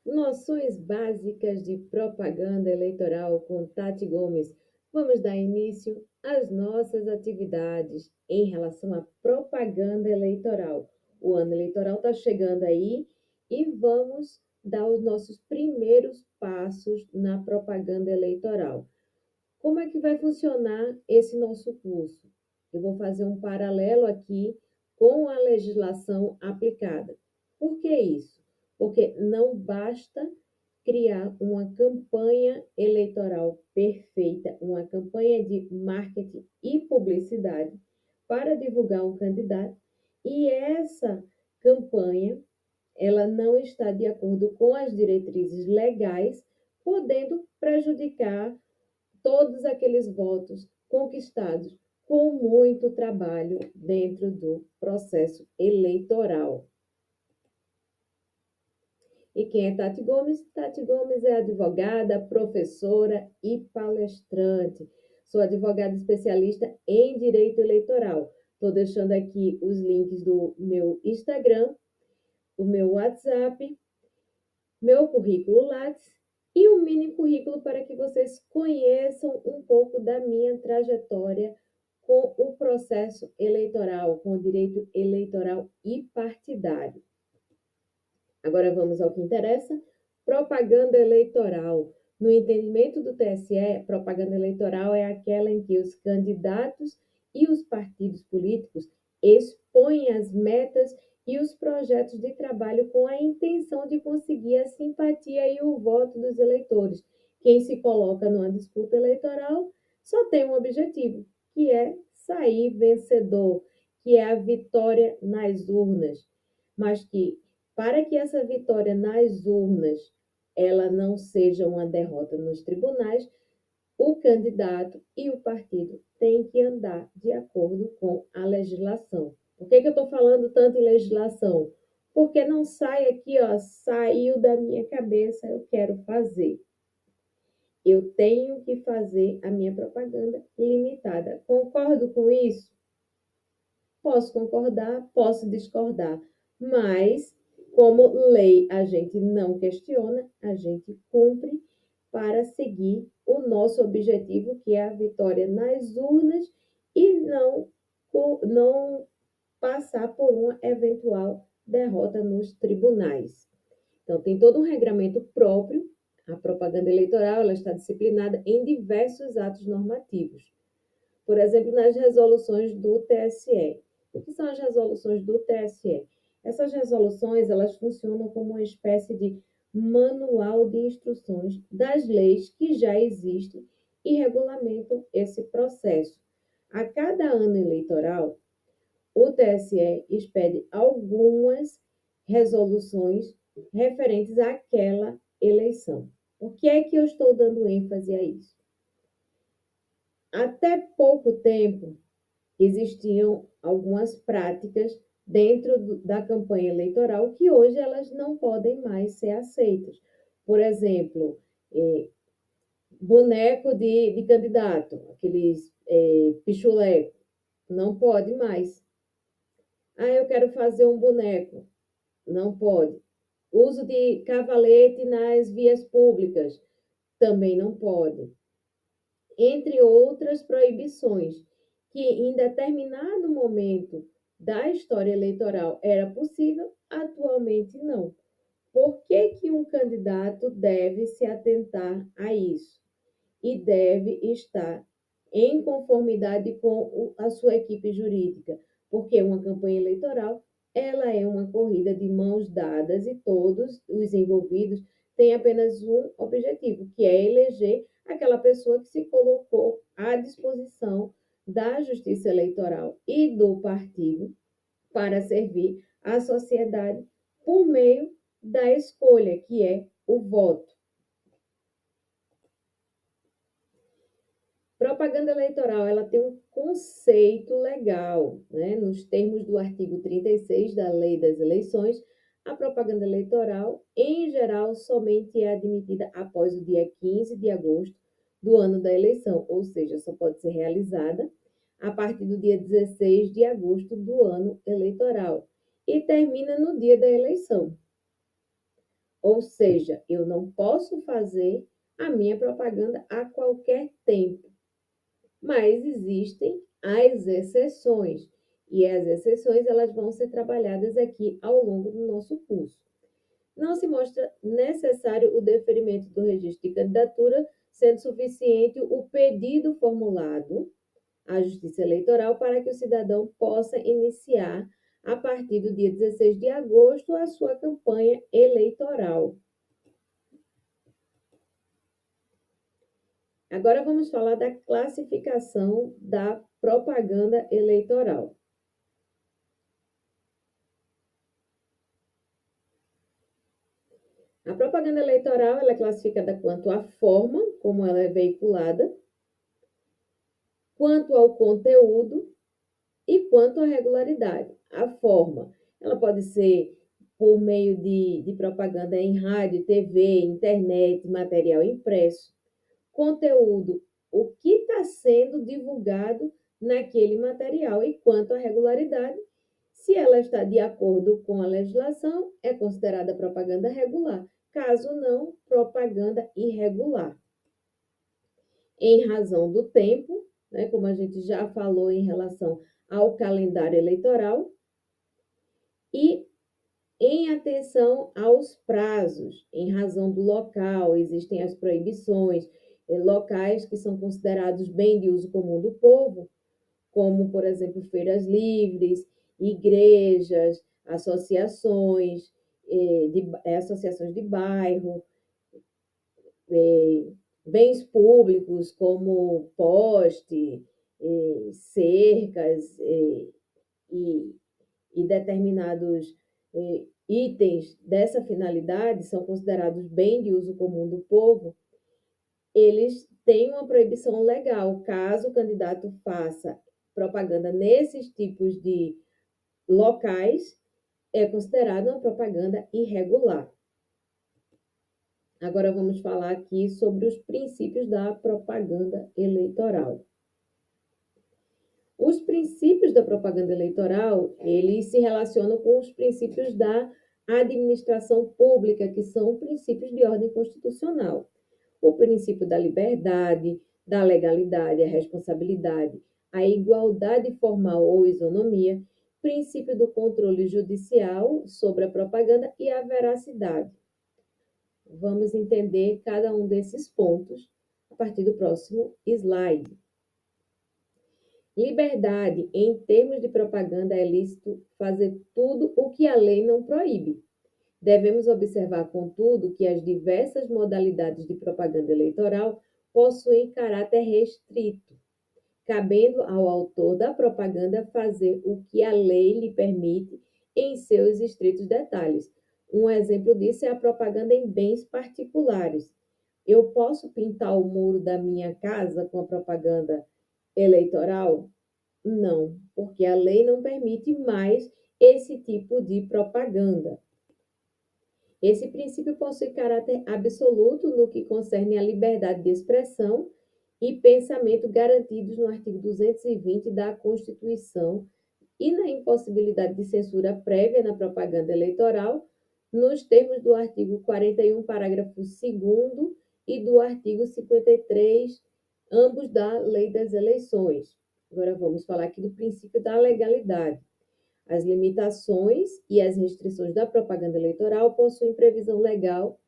Noções básicas de propaganda eleitoral com Tati Gomes. Vamos dar início às nossas atividades em relação à propaganda eleitoral. O ano eleitoral está chegando aí e vamos dar os nossos primeiros passos na propaganda eleitoral. Como é que vai funcionar esse nosso curso? Eu vou fazer um paralelo aqui com a legislação aplicada. Por que isso? Porque não basta criar uma campanha eleitoral perfeita, uma campanha de marketing e publicidade para divulgar um candidato, e essa campanha ela não está de acordo com as diretrizes legais, podendo prejudicar todos aqueles votos conquistados com muito trabalho dentro do processo eleitoral. E quem é Tati Gomes? Tati Gomes é advogada, professora e palestrante. Sou advogada especialista em direito eleitoral. Estou deixando aqui os links do meu Instagram, o meu WhatsApp, meu currículo Lattes e um mini currículo para que vocês conheçam um pouco da minha trajetória com o processo eleitoral, com o direito eleitoral e partidário. Agora vamos ao que interessa: propaganda eleitoral. No entendimento do TSE, propaganda eleitoral é aquela em que os candidatos e os partidos políticos expõem as metas e os projetos de trabalho com a intenção de conseguir a simpatia e o voto dos eleitores. Quem se coloca numa disputa eleitoral só tem um objetivo, que é sair vencedor, que é a vitória nas urnas, mas que para que essa vitória nas urnas ela não seja uma derrota nos tribunais, o candidato e o partido têm que andar de acordo com a legislação. Por que eu estou falando tanto em legislação? Porque não sai aqui, ó, saiu da minha cabeça, eu quero fazer. Eu tenho que fazer a minha propaganda limitada. Concordo com isso? Posso concordar, posso discordar, mas como lei a gente não questiona, a gente cumpre para seguir o nosso objetivo, que é a vitória nas urnas e não passar por uma eventual derrota nos tribunais. Então, tem todo um regramento próprio. A propaganda eleitoral ela está disciplinada em diversos atos normativos. Por exemplo, nas resoluções do TSE. O que são as resoluções do TSE? Essas resoluções elas funcionam como uma espécie de manual de instruções das leis que já existem e regulamentam esse processo. A cada ano eleitoral, o TSE expede algumas resoluções referentes àquela eleição. Por que é que eu estou dando ênfase a isso? Até pouco tempo, existiam algumas práticas dentro da campanha eleitoral que hoje elas não podem mais ser aceitas. Por exemplo, boneco de candidato, aqueles pichulé, não pode mais. Ah, eu quero fazer um boneco, não pode. Uso de cavalete nas vias públicas, também não pode. Entre outras proibições, que em determinado momento da história eleitoral era possível, atualmente não. Por que, que um candidato deve se atentar a isso? E deve estar em conformidade com a sua equipe jurídica, porque uma campanha eleitoral ela é uma corrida de mãos dadas e todos os envolvidos têm apenas um objetivo, que é eleger aquela pessoa que se colocou à disposição da Justiça Eleitoral e do partido para servir à sociedade por meio da escolha, que é o voto. Propaganda eleitoral, ela tem um conceito legal, né? Nos termos do artigo 36 da Lei das Eleições, a propaganda eleitoral, em geral, somente é admitida após o dia 15 de agosto do ano da eleição, ou seja, só pode ser realizada a partir do dia 16 de agosto do ano eleitoral e termina no dia da eleição. Ou seja, eu não posso fazer a minha propaganda a qualquer tempo, mas existem as exceções, e as exceções elas vão ser trabalhadas aqui ao longo do nosso curso. Não se mostra necessário o deferimento do registro de candidatura, sendo suficiente o pedido formulado à Justiça Eleitoral para que o cidadão possa iniciar, a partir do dia 16 de agosto, a sua campanha eleitoral. Agora vamos falar da classificação da propaganda eleitoral. A propaganda eleitoral ela é classificada quanto à forma como ela é veiculada, quanto ao conteúdo e quanto à regularidade. A forma, ela pode ser por meio de propaganda em rádio, TV, internet, material impresso. Conteúdo, o que está sendo divulgado naquele material. E quanto à regularidade, se ela está de acordo com a legislação, é considerada propaganda regular. Caso não, propaganda irregular. Em razão do tempo, né, como a gente já falou em relação ao calendário eleitoral, e em atenção aos prazos, em razão do local, existem as proibições, locais que são considerados bem de uso comum do povo, como, por exemplo, feiras livres, igrejas, associações, associações de bairro, bens públicos como poste, cercas e determinados itens dessa finalidade são considerados bem de uso comum do povo, eles têm uma proibição legal. Caso o candidato faça propaganda nesses tipos de locais, é considerado uma propaganda irregular. Agora vamos falar aqui sobre os princípios da propaganda eleitoral. Os princípios da propaganda eleitoral, eles se relacionam com os princípios da administração pública, que são princípios de ordem constitucional. O princípio da liberdade, da legalidade, a responsabilidade, a igualdade formal ou isonomia, princípio do controle judicial sobre a propaganda e a veracidade. Vamos entender cada um desses pontos a partir do próximo slide. Liberdade, em termos de propaganda, é lícito fazer tudo o que a lei não proíbe. Devemos observar, contudo, que as diversas modalidades de propaganda eleitoral possuem caráter restrito, cabendo ao autor da propaganda fazer o que a lei lhe permite em seus estritos detalhes. Um exemplo disso é a propaganda em bens particulares. Eu posso pintar o muro da minha casa com a propaganda eleitoral? Não, porque a lei não permite mais esse tipo de propaganda. Esse princípio possui caráter absoluto no que concerne à liberdade de expressão e pensamento garantidos no artigo 220 da Constituição e na impossibilidade de censura prévia na propaganda eleitoral, nos termos do artigo 41, parágrafo 2º e do artigo 53, ambos da Lei das Eleições. Agora vamos falar aqui do princípio da legalidade. As limitações e as restrições da propaganda eleitoral possuem previsão legal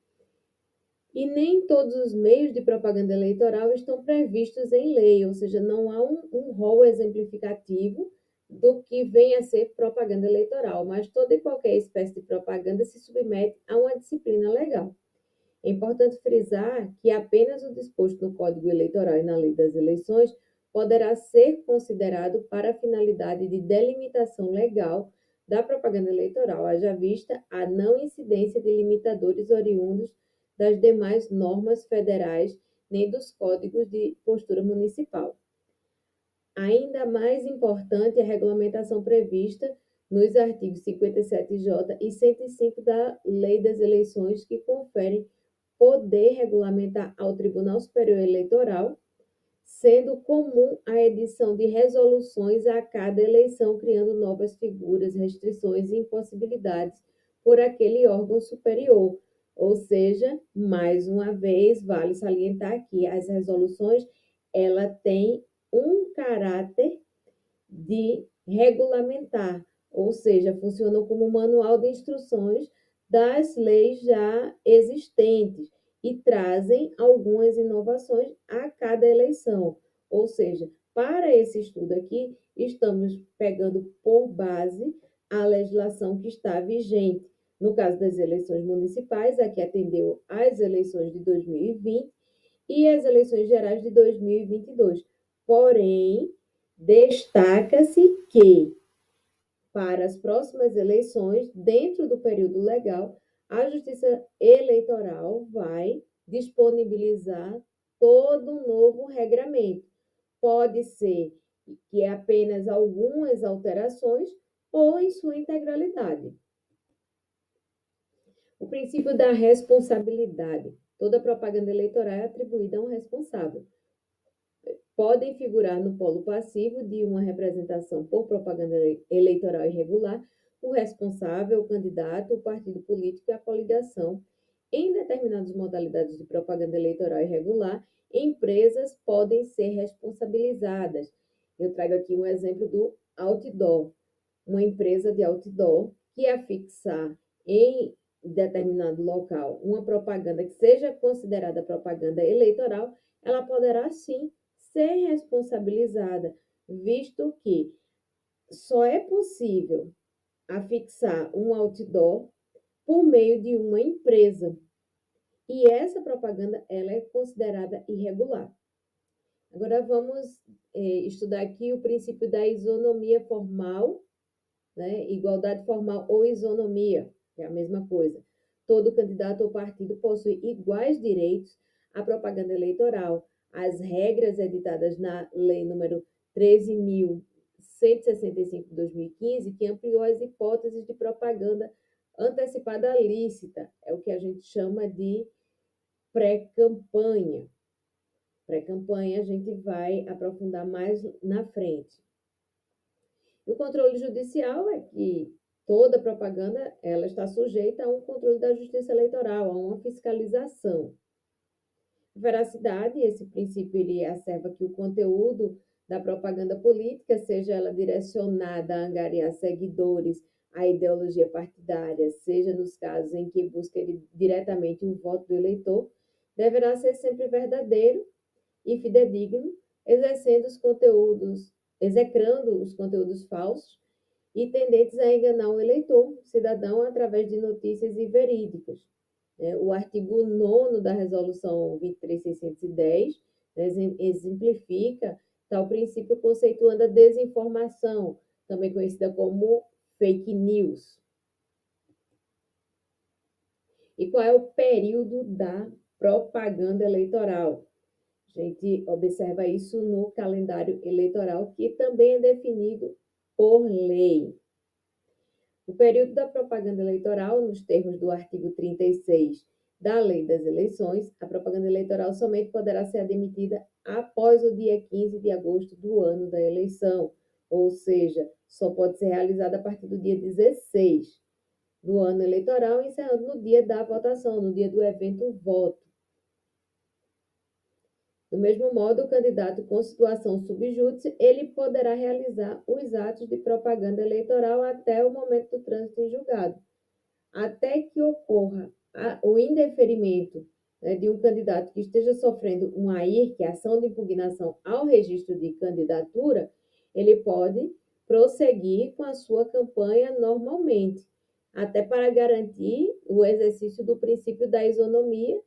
e nem todos os meios de propaganda eleitoral estão previstos em lei, ou seja, não há um rol exemplificativo do que vem a ser propaganda eleitoral, mas toda e qualquer espécie de propaganda se submete a uma disciplina legal. É importante frisar que apenas o disposto no Código Eleitoral e na Lei das Eleições poderá ser considerado para a finalidade de delimitação legal da propaganda eleitoral, haja vista a não incidência de limitadores oriundos das demais normas federais nem dos códigos de postura municipal. Ainda mais importante é a regulamentação prevista nos artigos 57J e 105 da Lei das Eleições, que conferem poder regulamentar ao Tribunal Superior Eleitoral, sendo comum a edição de resoluções a cada eleição, criando novas figuras, restrições e impossibilidades por aquele órgão superior. Ou seja, mais uma vez, vale salientar que as resoluções, ela tem um caráter de regulamentar, ou seja, funcionam como manual de instruções das leis já existentes e trazem algumas inovações a cada eleição. Ou seja, para esse estudo aqui, estamos pegando por base a legislação que está vigente. No caso das eleições municipais, aqui atendeu às eleições de 2020 e as eleições gerais de 2022. Porém, destaca-se que, para as próximas eleições, dentro do período legal, a Justiça Eleitoral vai disponibilizar todo um novo regramento. Pode ser que apenas algumas alterações ou em sua integralidade. O princípio da responsabilidade. Toda propaganda eleitoral é atribuída a um responsável. Podem figurar no polo passivo de uma representação por propaganda eleitoral irregular o responsável, o candidato, o partido político e a coligação. Em determinadas modalidades de propaganda eleitoral irregular, empresas podem ser responsabilizadas. Eu trago aqui um exemplo do outdoor. Uma empresa de outdoor que afixar em determinado local uma propaganda que seja considerada propaganda eleitoral, ela poderá sim ser responsabilizada, visto que só é possível afixar um outdoor por meio de uma empresa. E essa propaganda ela é considerada irregular. Agora vamos estudar aqui o princípio da isonomia formal, né? Igualdade formal ou isonomia, que é a mesma coisa. Todo candidato ou partido possui iguais direitos à propaganda eleitoral. As regras editadas na Lei número 13.165 de 2015, que ampliou as hipóteses de propaganda antecipada lícita, é o que a gente chama de pré-campanha. Pré-campanha a gente vai aprofundar mais na frente. O controle judicial é que toda propaganda ela está sujeita a um controle da Justiça Eleitoral, a uma fiscalização. Veracidade, esse princípio ele observa que o conteúdo da propaganda política, seja ela direcionada a angariar seguidores à ideologia partidária, seja nos casos em que busca diretamente o voto do eleitor, deverá ser sempre verdadeiro e fidedigno, execrando os conteúdos falsos e tendentes a enganar o eleitor, cidadão, através de notícias inverídicas. O artigo 9º da Resolução 23.610 exemplifica tal princípio conceituando a desinformação, também conhecida como fake news. E qual é o período da propaganda eleitoral? A gente observa isso no calendário eleitoral, que também é definido por lei. O período da propaganda eleitoral, nos termos do artigo 36 da Lei das Eleições, a propaganda eleitoral somente poderá ser admitida após o dia 15 de agosto do ano da eleição, ou seja, só pode ser realizada a partir do dia 16 do ano eleitoral, encerrando no dia da votação, no dia do evento voto. Do mesmo modo, o candidato com situação subjúdice, ele poderá realizar os atos de propaganda eleitoral até o momento do trânsito em julgado. Até que ocorra o indeferimento, né, de um candidato que esteja sofrendo um AIR, que é ação de impugnação ao registro de candidatura, ele pode prosseguir com a sua campanha normalmente, até para garantir o exercício do princípio da isonomia,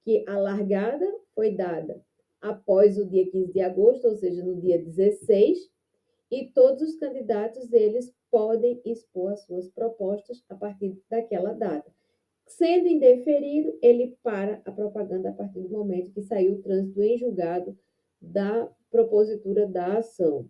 que a largada foi dada após o dia 15 de agosto, ou seja, no dia 16, e todos os candidatos, eles podem expor as suas propostas a partir daquela data. Sendo indeferido, ele para a propaganda a partir do momento que saiu o trânsito em julgado da propositura da ação.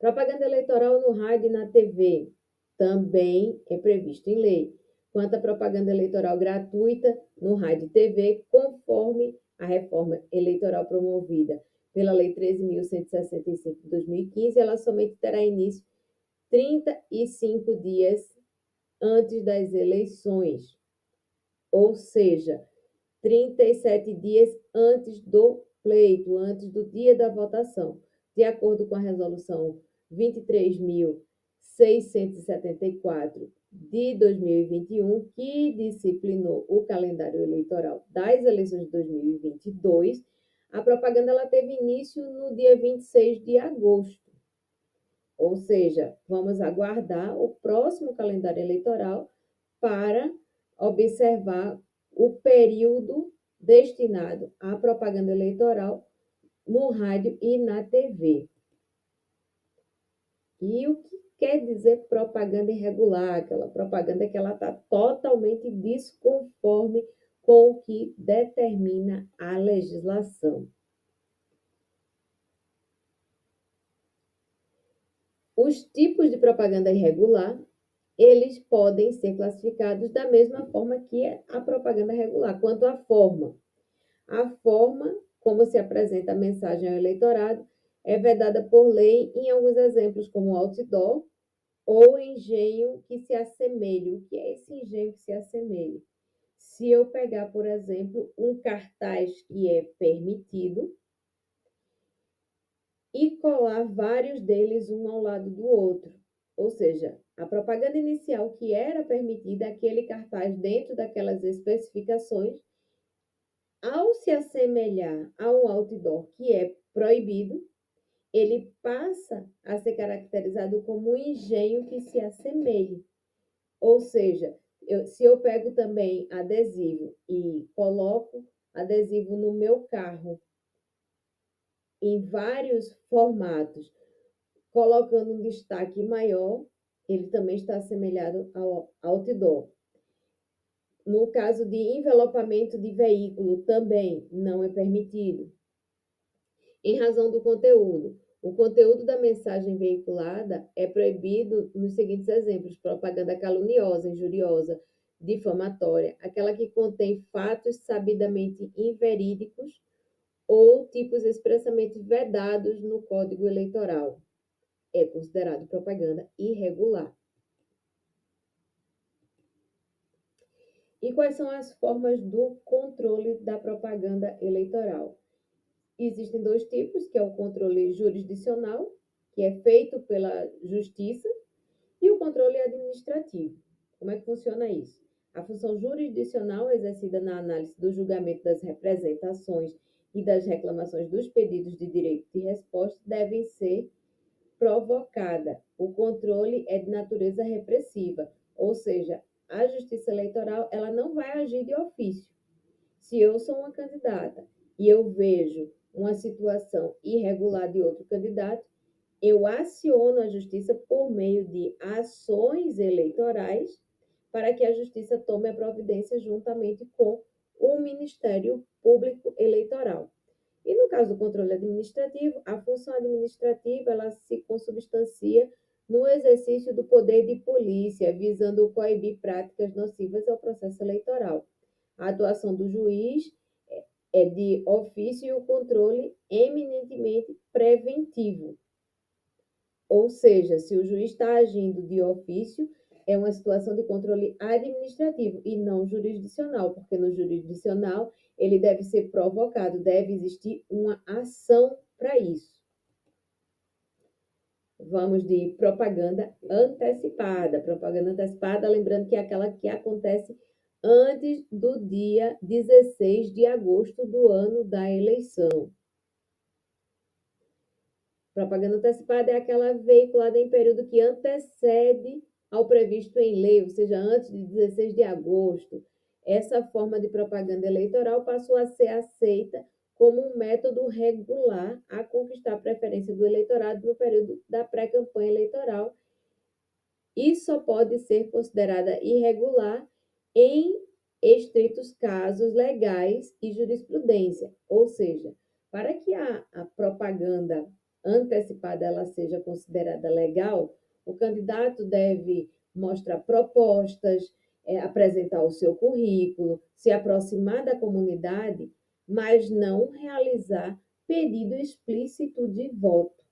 Propaganda eleitoral no rádio e na TV também é previsto em lei, quanto à propaganda eleitoral gratuita no rádio e TV, conforme a reforma eleitoral promovida pela Lei 13.165 de 2015, ela somente terá início 35 dias antes das eleições. ou seja, 37 dias antes do pleito, antes do dia da votação, de acordo com a resolução 23.674 de 2021, que disciplinou o calendário eleitoral das eleições de 2022, a propaganda ela teve início no dia 26 de agosto. Ou seja, vamos aguardar o próximo calendário eleitoral para observar o período destinado à propaganda eleitoral no rádio e na TV. E o que quer dizer propaganda irregular? Aquela propaganda que ela está totalmente desconforme com o que determina a legislação. Os tipos de propaganda irregular, eles podem ser classificados da mesma forma que a propaganda regular, quanto à forma. A forma como se apresenta a mensagem ao eleitorado é vedada por lei em alguns exemplos, como outdoor ou engenho que se assemelhe. O que é esse engenho que se assemelhe? Se eu pegar, por exemplo, um cartaz que é permitido e colar vários deles um ao lado do outro. Ou seja, a propaganda inicial que era permitida, aquele cartaz dentro daquelas especificações, ao se assemelhar a um outdoor que é proibido, ele passa a ser caracterizado como um engenho que se assemelhe. Ou seja, se eu pego também adesivo e coloco adesivo no meu carro em vários formatos, colocando um destaque maior, ele também está assemelhado ao outdoor. No caso de envelopamento de veículo, também não é permitido. Em razão do conteúdo. O conteúdo da mensagem veiculada é proibido nos seguintes exemplos: propaganda caluniosa, injuriosa, difamatória, aquela que contém fatos sabidamente inverídicos ou tipos expressamente vedados no Código Eleitoral. É considerado propaganda irregular. E quais são as formas do controle da propaganda eleitoral? Existem dois tipos, que é o controle jurisdicional, que é feito pela justiça, e o controle administrativo. Como é que funciona isso? A função jurisdicional é exercida na análise do julgamento das representações e das reclamações dos pedidos de direito de resposta devem ser provocada. O controle é de natureza repressiva, ou seja, a Justiça Eleitoral ela não vai agir de ofício. Se eu sou uma candidata e eu vejo uma situação irregular de outro candidato, eu aciono a Justiça por meio de ações eleitorais para que a Justiça tome a providência juntamente com o Ministério Público Eleitoral. E no caso do controle administrativo, a função administrativa ela se consubstancia no exercício do poder de polícia, visando coibir práticas nocivas ao processo eleitoral. A atuação do juiz é de ofício e o controle eminentemente preventivo. Ou seja, se o juiz está agindo de ofício, é uma situação de controle administrativo e não jurisdicional, porque no jurisdicional ele deve ser provocado, deve existir uma ação para isso. Vamos de propaganda antecipada. Propaganda antecipada, lembrando que é aquela que acontece antes do dia 16 de agosto do ano da eleição. Propaganda antecipada é aquela veiculada em período que antecede ao previsto em lei, ou seja, antes de 16 de agosto. Essa forma de propaganda eleitoral passou a ser aceita como um método regular a conquistar a preferência do eleitorado no período da pré-campanha eleitoral e só pode ser considerada irregular em estritos casos legais e jurisprudência, ou seja, para que a propaganda antecipada ela seja considerada legal, o candidato deve mostrar propostas, apresentar o seu currículo, se aproximar da comunidade, mas não realizar pedido explícito de voto.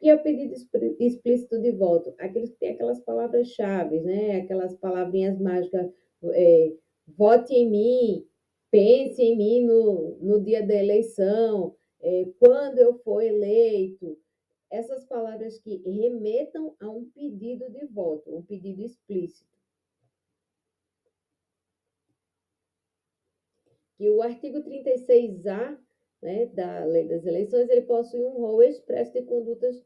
E é o pedido explícito de voto? Aqueles que tem aquelas palavras-chave, né? Aquelas palavrinhas mágicas, vote em mim, pense em mim no dia da eleição, quando eu for eleito. Essas palavras que remetam a um pedido de voto, um pedido explícito. Que o artigo 36A, né, da Lei das Eleições, ele possui um rol expresso de condutas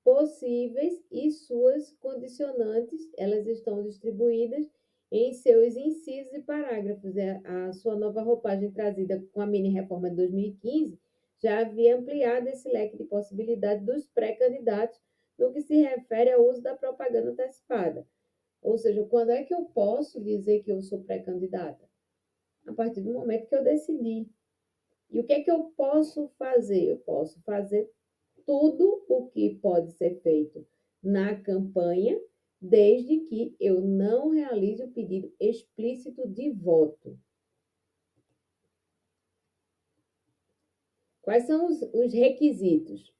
possíveis e suas condicionantes, elas estão distribuídas em seus incisos e parágrafos. A sua nova roupagem trazida com a mini-reforma de 2015 já havia ampliado esse leque de possibilidades dos pré-candidatos no que se refere ao uso da propaganda antecipada. Ou seja, quando é que eu posso dizer que eu sou pré-candidata? A partir do momento que eu decidi. E o que é que eu posso fazer? Eu posso fazer tudo o que pode ser feito na campanha, desde que eu não realize o pedido explícito de voto. Quais são os requisitos,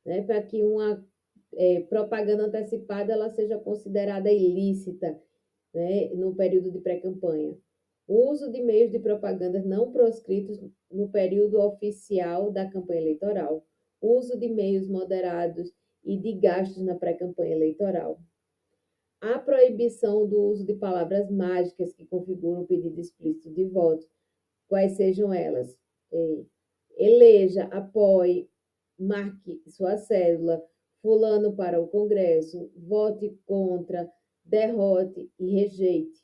né, para que uma propaganda antecipada ela seja considerada ilícita, né, no período de pré-campanha? O uso de meios de propaganda não proscritos no período oficial da campanha eleitoral, o uso de meios moderados e de gastos na pré-campanha eleitoral, a proibição do uso de palavras mágicas que configuram o pedido explícito de voto, quais sejam elas? Eleja, apoie, marque sua cédula, fulano para o Congresso, vote contra, derrote e rejeite.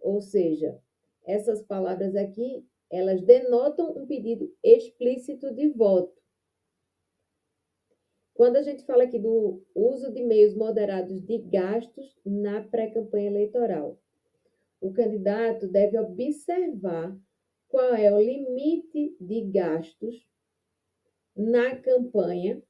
Ou seja, essas palavras aqui, elas denotam um pedido explícito de voto. Quando a gente fala aqui do uso de meios moderados de gastos na pré-campanha eleitoral, o candidato deve observar qual é o limite de gastos na campanha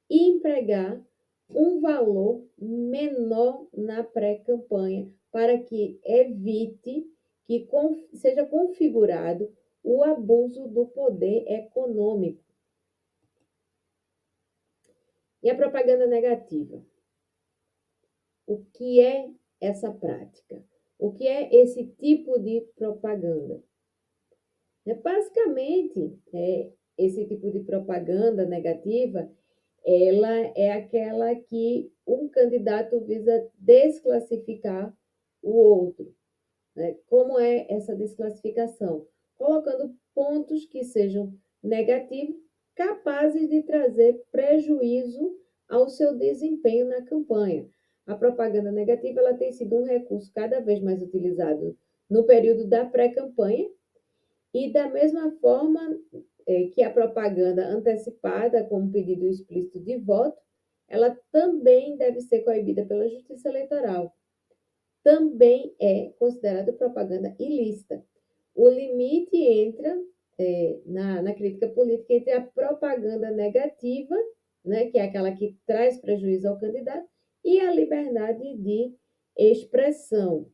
e empregar um valor menor na pré-campanha para que evite que seja configurado o abuso do poder econômico. E a propaganda negativa? O que é essa prática? O que é esse tipo de propaganda? Basicamente, esse tipo de propaganda negativa, ela é aquela que um candidato visa desclassificar o outro, né? Como é essa desclassificação? Colocando pontos que sejam negativos, capazes de trazer prejuízo ao seu desempenho na campanha. A propaganda negativa ela tem sido um recurso cada vez mais utilizado no período da pré-campanha, e da mesma forma que a propaganda antecipada, como pedido explícito de voto, ela também deve ser coibida pela Justiça Eleitoral. Também é considerada propaganda ilícita. O limite entra na crítica política entre a propaganda negativa, né, que é aquela que traz prejuízo ao candidato, e a liberdade de expressão.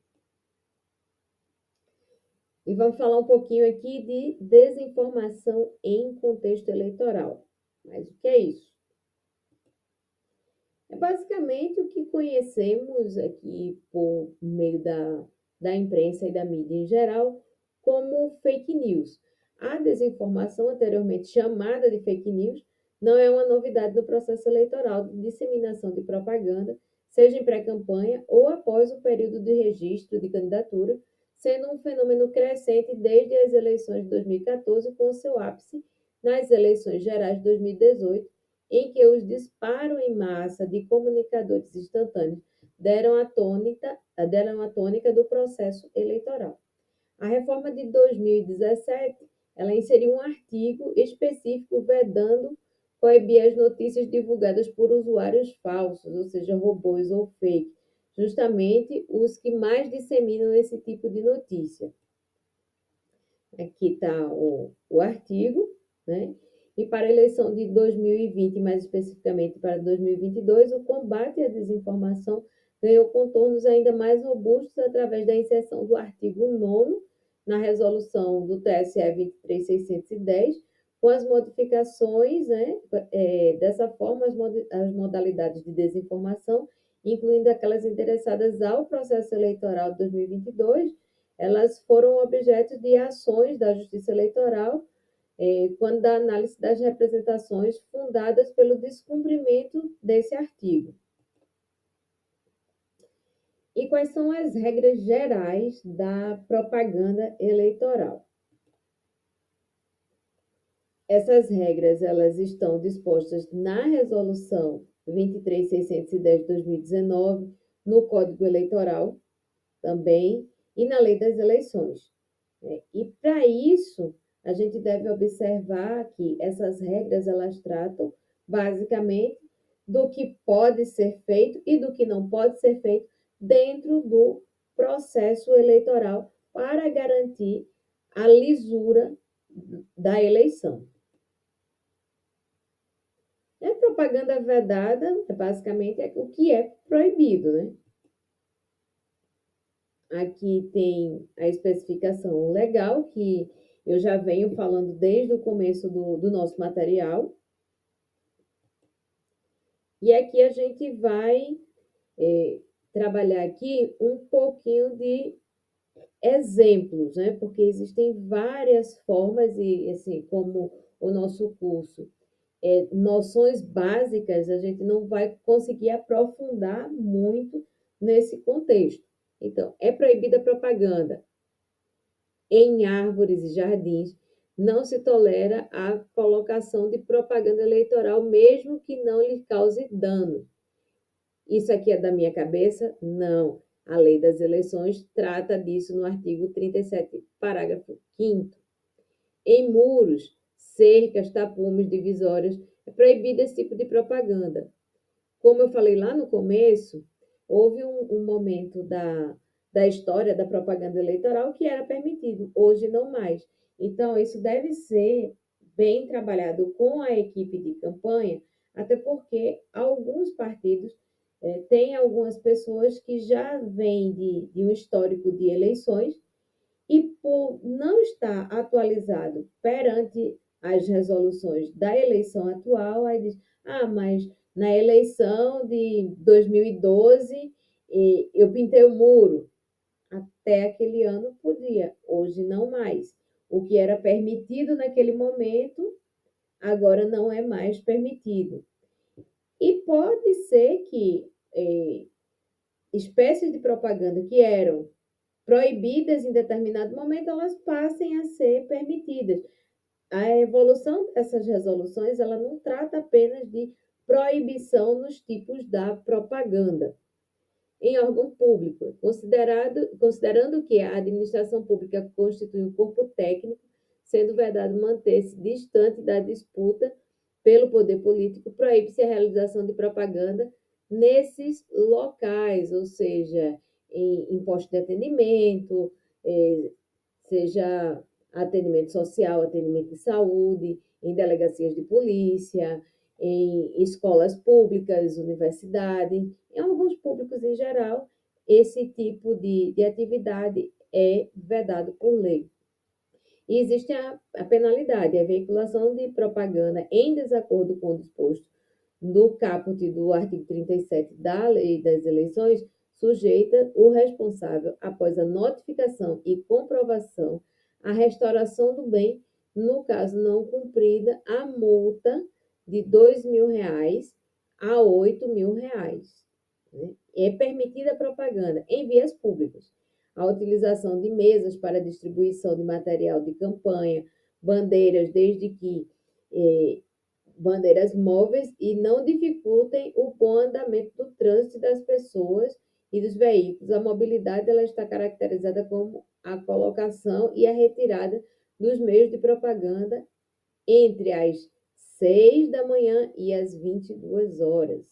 E vamos falar um pouquinho aqui de desinformação em contexto eleitoral. Mas o que é isso? É basicamente o que conhecemos aqui por meio da imprensa e da mídia em geral como fake news. A desinformação, anteriormente chamada de fake news, não é uma novidade no processo eleitoral de disseminação de propaganda, seja em pré-campanha ou após o período de registro de candidatura, sendo um fenômeno crescente desde as eleições de 2014, com seu ápice nas eleições gerais de 2018, em que os disparos em massa de comunicadores instantâneos deram a tônica do processo eleitoral. A reforma de 2017, ela inseriu um artigo específico vedando coibir as notícias divulgadas por usuários falsos, ou seja, robôs ou fake, justamente os que mais disseminam esse tipo de notícia. Aqui está o artigo, né? E para a eleição de 2020, mais especificamente para 2022, o combate à desinformação ganhou contornos ainda mais robustos através da inserção do artigo 9º na resolução do TSE 23610, com as modificações, né? Dessa forma, as modalidades de desinformação, incluindo aquelas interessadas ao processo eleitoral de 2022, elas foram objeto de ações da Justiça Eleitoral quando da análise das representações fundadas pelo descumprimento desse artigo. E quais são as regras gerais da propaganda eleitoral? Essas regras elas estão dispostas na Resolução 23.610 de 2019, no Código Eleitoral também e na Lei das Eleições. E para isso, a gente deve observar que essas regras elas tratam basicamente do que pode ser feito e do que não pode ser feito dentro do processo eleitoral para garantir a lisura da eleição. A propaganda vedada, basicamente, é o que é proibido, né? Aqui tem a especificação legal, que eu já venho falando desde o começo do nosso material. E aqui a gente vai trabalhar aqui um pouquinho de exemplos, né? Porque existem várias formas e, assim, como o nosso curso noções básicas, a gente não vai conseguir aprofundar muito nesse contexto. Então, é proibida a propaganda em árvores e jardins, não se tolera a colocação de propaganda eleitoral, mesmo que não lhe cause dano. Isso aqui é da minha cabeça? Não. A Lei das Eleições trata disso no artigo 37, parágrafo 5º. Em muros, cercas, tapumes, divisórias, é proibido esse tipo de propaganda. Como eu falei lá no começo, houve um momento da história da propaganda eleitoral que era permitido, hoje não mais. Então, isso deve ser bem trabalhado com a equipe de campanha, até porque alguns partidos têm algumas pessoas que já vêm de um histórico de eleições e por não estar atualizado perante as resoluções da eleição atual, aí diz, mas na eleição de 2012 eu pintei o muro. Até aquele ano podia, hoje não mais. O que era permitido naquele momento, agora não é mais permitido. E pode ser que espécies de propaganda que eram proibidas em determinado momento, elas passem a ser permitidas. A evolução dessas resoluções, ela não trata apenas de proibição nos tipos da propaganda em órgão público, considerando que a administração pública constitui um corpo técnico, sendo vedado manter-se distante da disputa pelo poder político, proíbe-se a realização de propaganda nesses locais, ou seja, em postos de atendimento, seja atendimento social, atendimento de saúde, em delegacias de polícia, em escolas públicas, universidades, em alguns públicos em geral, esse tipo de atividade é vedado por lei. E existe a penalidade, a veiculação de propaganda em desacordo com o disposto do caput do artigo 37 da Lei das Eleições, sujeita o responsável, após a notificação e comprovação, à restauração do bem, no caso não cumprida, a multa de R$ 2.000 a R$ 8.000. É permitida a propaganda em vias públicas, a utilização de mesas para distribuição de material de campanha, bandeiras, desde que bandeiras móveis e não dificultem o bom andamento do trânsito das pessoas e dos veículos. A mobilidade ela está caracterizada como a colocação e a retirada dos meios de propaganda entre as 6 da manhã e as 22 horas.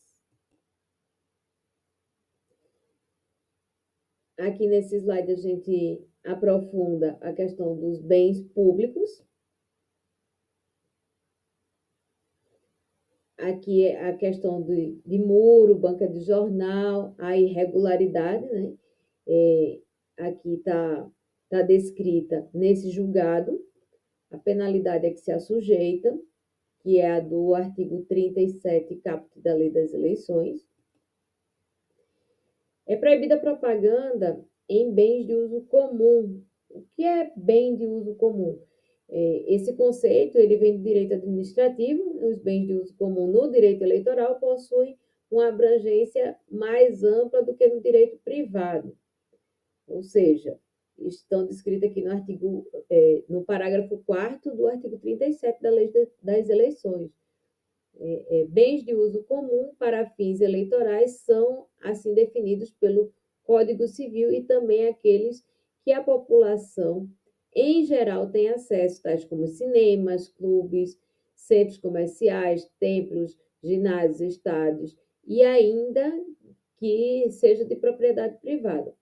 Aqui nesse slide a gente aprofunda a questão dos bens públicos. Aqui é a questão de muro, banca de jornal, a irregularidade, né? Aqui está descrita nesse julgado, a penalidade a que se assujeita, que é a do artigo 37, caput da Lei das Eleições. É proibida a propaganda em bens de uso comum. O que é bem de uso comum? Esse conceito ele vem do direito administrativo. Os bens de uso comum no direito eleitoral possuem uma abrangência mais ampla do que no direito privado, ou seja, estão descritas aqui no parágrafo 4º do artigo 37 da Lei das Eleições. Bens de uso comum para fins eleitorais são assim definidos pelo Código Civil e também aqueles que a população em geral tem acesso, tais como cinemas, clubes, centros comerciais, templos, ginásios, estádios, e ainda que seja de propriedade privada.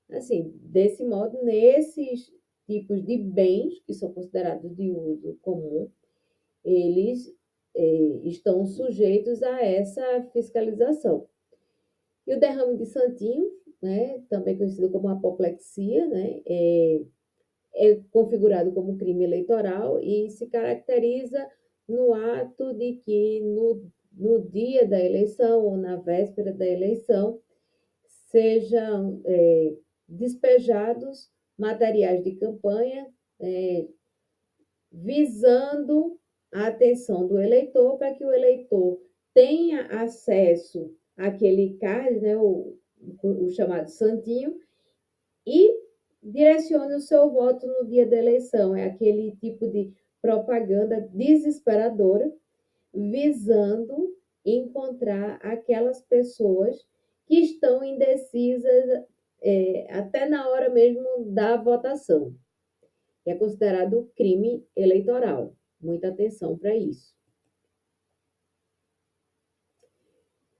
Assim, desse modo, nesses tipos de bens que são considerados de uso comum, eles estão sujeitos a essa fiscalização. E o derrame de santinho, né, também conhecido como apoplexia, né, é configurado como crime eleitoral e se caracteriza no ato de que no dia da eleição ou na véspera da eleição sejam despejados materiais de campanha visando a atenção do eleitor para que o eleitor tenha acesso àquele card, né, o chamado santinho, e direcione o seu voto no dia da eleição. É aquele tipo de propaganda desesperadora visando encontrar aquelas pessoas que estão indecisas até na hora mesmo da votação. É considerado crime eleitoral. Muita atenção para isso.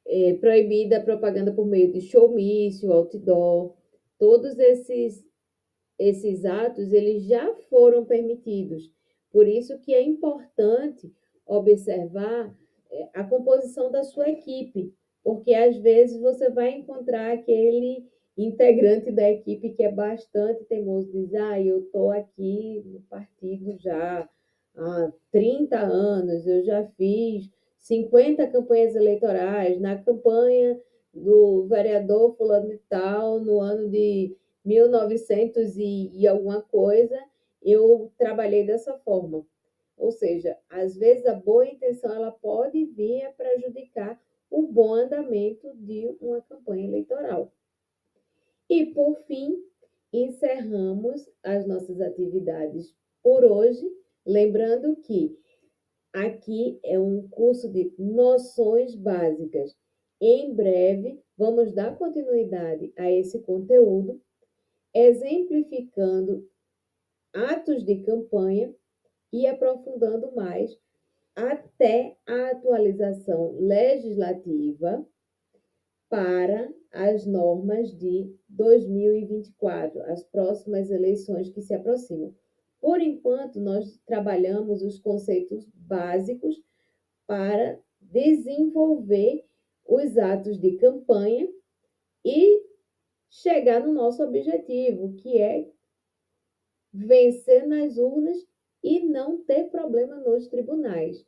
É proibida a propaganda por meio de showmício, outdoor. Todos esses atos eles já foram permitidos. Por isso que é importante observar a composição da sua equipe, porque às vezes você vai encontrar aquele integrante da equipe que é bastante teimoso, diz, eu estou aqui no partido já há 30 anos, eu já fiz 50 campanhas eleitorais, na campanha do vereador fulano de tal, no ano de 1900 e alguma coisa, eu trabalhei dessa forma. Ou seja, às vezes a boa intenção ela pode vir a prejudicar o bom andamento de uma campanha eleitoral. E, por fim, encerramos as nossas atividades por hoje, lembrando que aqui é um curso de noções básicas. Em breve, vamos dar continuidade a esse conteúdo, exemplificando atos de campanha e aprofundando mais até a atualização legislativa para as normas de 2024, as próximas eleições que se aproximam. Por enquanto, nós trabalhamos os conceitos básicos para desenvolver os atos de campanha e chegar no nosso objetivo, que é vencer nas urnas e não ter problema nos tribunais.